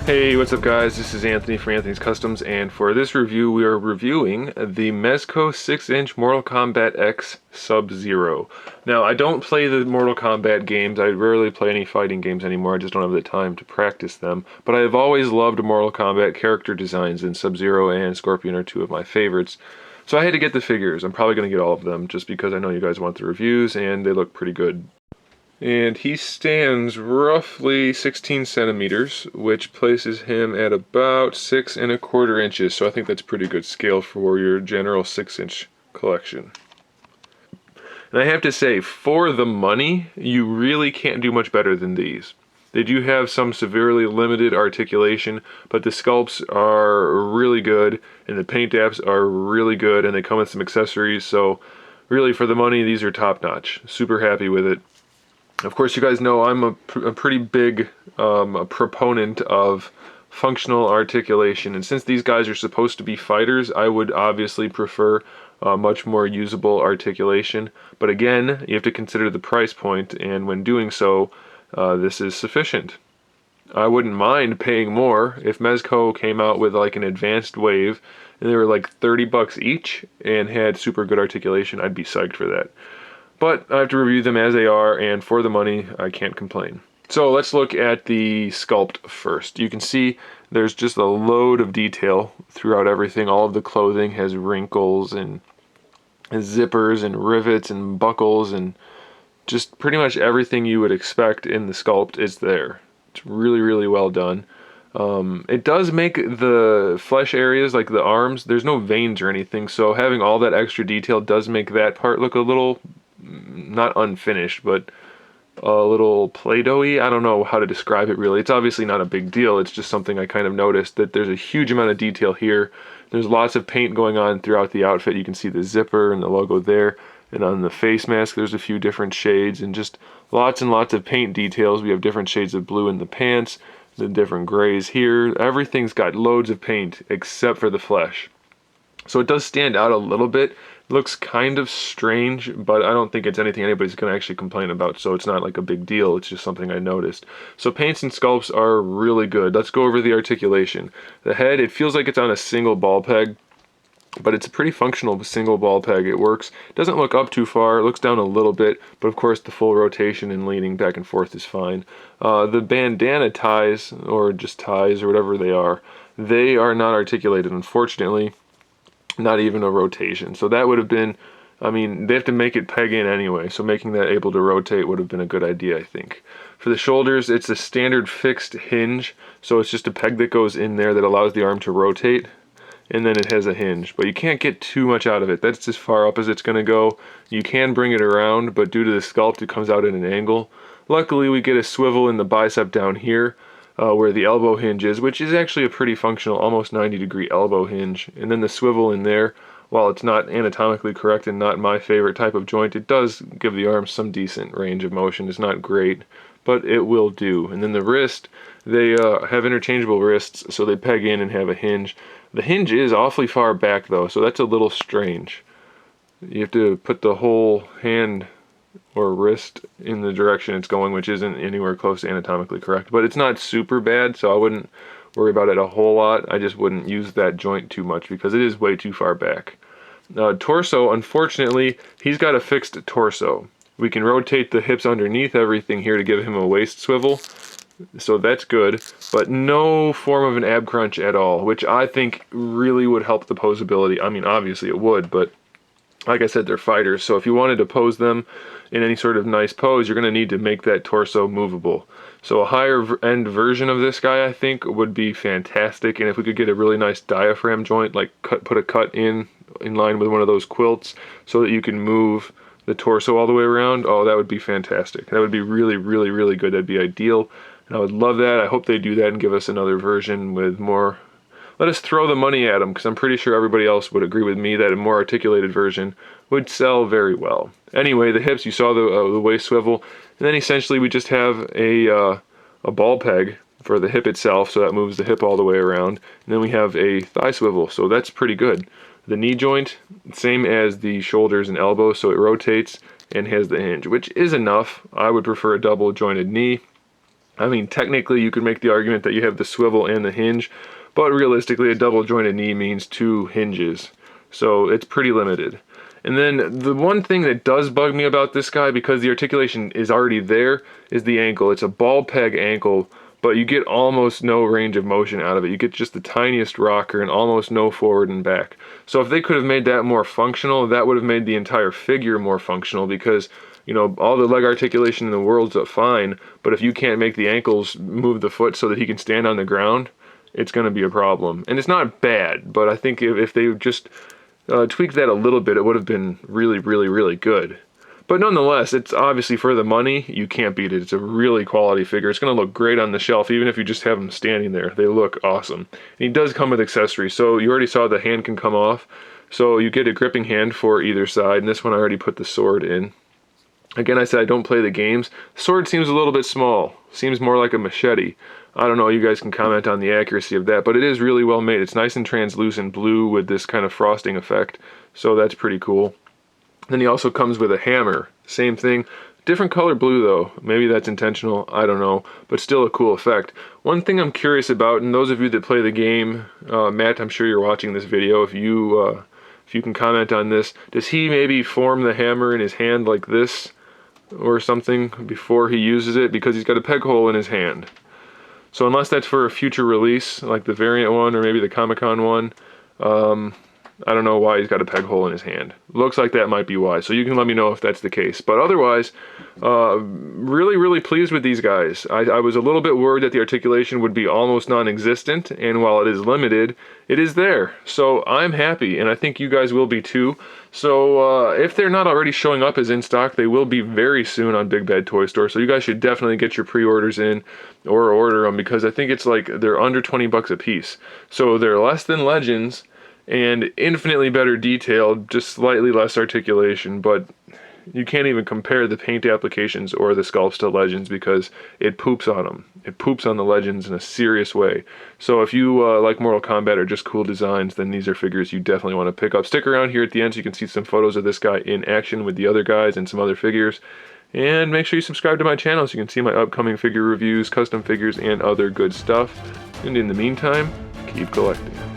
Hey, what's up guys? This is Anthony from Anthony's Customs, and for this review we are reviewing the Mezco 6-inch Mortal Kombat X Sub-Zero. Now, I don't play the Mortal Kombat games. I rarely play any fighting games anymore. I just don't have the time to practice them. But I have always loved Mortal Kombat character designs, and Sub-Zero and Scorpion are two of my favorites. So I had to get the figures. I'm probably going to get all of them just because I know you guys want the reviews and they look pretty good. And he stands roughly 16 centimeters, which places him at about 6¼ inches. So I think that's pretty good scale for your general 6-inch collection. And I have to say, for the money, you really can't do much better than these. They do have some severely limited articulation, but the sculpts are really good, and the paint apps are really good, and they come with some accessories. So really, for the money, these are top-notch. Super happy with it. Of course, you guys know I'm a pretty big proponent of functional articulation, and since these guys are supposed to be fighters, I would obviously prefer much more usable articulation. But again, you have to consider the price point, and when doing so, this is sufficient. I wouldn't mind paying more if Mezco came out with like an advanced wave, and they were like 30 bucks each, and had super good articulation. I'd be psyched for that. But I have to review them as they are, and for the money, I can't complain. So let's look at the sculpt first. You can see there's just a load of detail throughout everything. All of the clothing has wrinkles and zippers and rivets and buckles, and just pretty much everything you would expect in the sculpt is there. It's really, really well done. It does make the flesh areas, like the arms, there's no veins or anything, so having all that extra detail does make that part look a little, not unfinished, but a little Play-Doh-y. I don't know how to describe it really. It's obviously not a big deal. It's just something I kind of noticed, that there's a huge amount of detail here. There's lots of paint going on throughout the outfit. You can see the zipper and the logo there. And on the face mask, there's a few different shades, and just lots and lots of paint details. We have different shades of blue in the pants, the different grays here. Everything's got loads of paint except for the flesh. So it does stand out a little bit. Looks kind of strange, but I don't think it's anything anybody's going to actually complain about, so it's not like a big deal. It's just something I noticed. So paints and sculpts are really good. Let's go over the articulation. The head, it feels like it's on a single ball peg, but it's a pretty functional single ball peg. It works. It doesn't look up too far. It looks down a little bit, but of course the full rotation and leaning back and forth is fine. The bandana ties, or just ties, or whatever they are not articulated, unfortunately. Not even a rotation. So that would have been, I mean, they have to make it peg in anyway, so making that able to rotate would have been a good idea, I think. For the shoulders, it's a standard fixed hinge, so it's just a peg that goes in there that allows the arm to rotate, and then it has a hinge. But you can't get too much out of it. That's as far up as it's going to go. You can bring it around, but due to the sculpt, it comes out at an angle. Luckily, we get a swivel in the bicep down here, where the elbow hinge is, which is actually a pretty functional, almost 90-degree elbow hinge. And then the swivel in there, while it's not anatomically correct and not my favorite type of joint, it does give the arm some decent range of motion. It's not great, but it will do. And then the wrist, they have interchangeable wrists, so they peg in and have a hinge. The hinge is awfully far back though, so that's a little strange. You have to put the whole hand or wrist in the direction it's going, which isn't anywhere close to anatomically correct, but it's not super bad, so I wouldn't worry about it a whole lot. I just wouldn't use that joint too much because it is way too far back. Torso, unfortunately, he's got a fixed torso. We can rotate the hips underneath everything here to give him a waist swivel, so that's good, but no form of an ab crunch at all, which I think really would help the posability. I mean, obviously it would, but like I said, they're fighters, so if you wanted to pose them in any sort of nice pose, you're going to need to make that torso movable. So a higher end version of this guy, I think, would be fantastic, and if we could get a really nice diaphragm joint, like put a cut in line with one of those quilts so that you can move the torso all the way around, oh, that would be fantastic. That would be really, really, really good. That'd be ideal, and I would love that. I hope they do that and give us another version with more. Let us throw the money at them, because I'm pretty sure everybody else would agree with me that a more articulated version would sell very well. Anyway, the hips, you saw the waist swivel, and then essentially we just have a ball peg for the hip itself, so that moves the hip all the way around, and then we have a thigh swivel, so that's pretty good. The knee joint, same as the shoulders and elbows, so it rotates and has the hinge, which is enough. I would prefer a double jointed knee. I mean, technically you could make the argument that you have the swivel and the hinge, but realistically a double jointed knee means 2 hinges. So it's pretty limited. And then the one thing that does bug me about this guy, because the articulation is already there, is the ankle. It's a ball peg ankle, but you get almost no range of motion out of it. You get just the tiniest rocker and almost no forward and back. So if they could have made that more functional, that would have made the entire figure more functional, because you know, all the leg articulation in the world's fine, but if you can't make the ankles move the foot so that he can stand on the ground, it's going to be a problem. And it's not bad, but I think if they just tweaked that a little bit, it would have been really, really, really good. But nonetheless, it's obviously for the money, you can't beat it. It's a really quality figure. It's going to look great on the shelf, even if you just have him standing there. They look awesome. And he does come with accessories. So you already saw the hand can come off. So you get a gripping hand for either side. And this one I already put the sword in. Again, I said I don't play the games. Sword seems a little bit small. Seems more like a machete. I don't know, you guys can comment on the accuracy of that, but it is really well made. It's nice and translucent blue with this kind of frosting effect, so that's pretty cool. Then he also comes with a hammer. Same thing. Different color blue though. Maybe that's intentional, I don't know, but still a cool effect. One thing I'm curious about, and those of you that play the game, Matt, I'm sure you're watching this video, if you can comment on this, does he maybe form the hammer in his hand like this? Or something before he uses it, because he's got a peg hole in his hand. So unless that's for a future release, like the variant one or maybe the Comic-Con one, I don't know why he's got a peg hole in his hand. Looks like that might be why, so you can let me know if that's the case. But otherwise, really, really pleased with these guys. I was a little bit worried that the articulation would be almost non-existent, and while it is limited, it is there. So I'm happy, and I think you guys will be too. So if they're not already showing up as in stock, they will be very soon on Big Bad Toy Store. So you guys should definitely get your pre-orders in or order them, because I think it's like they're under 20 bucks a piece. So they're less than Legends and infinitely better detailed, just slightly less articulation, but you can't even compare the paint applications or the sculpts to Legends, because it poops on them. It poops on the Legends in a serious way. So if you like Mortal Kombat or just cool designs, then these are figures you definitely want to pick up. Stick around here at the end so you can see some photos of this guy in action with the other guys and some other figures. And make sure you subscribe to my channel so you can see my upcoming figure reviews, custom figures, and other good stuff. And in the meantime, keep collecting.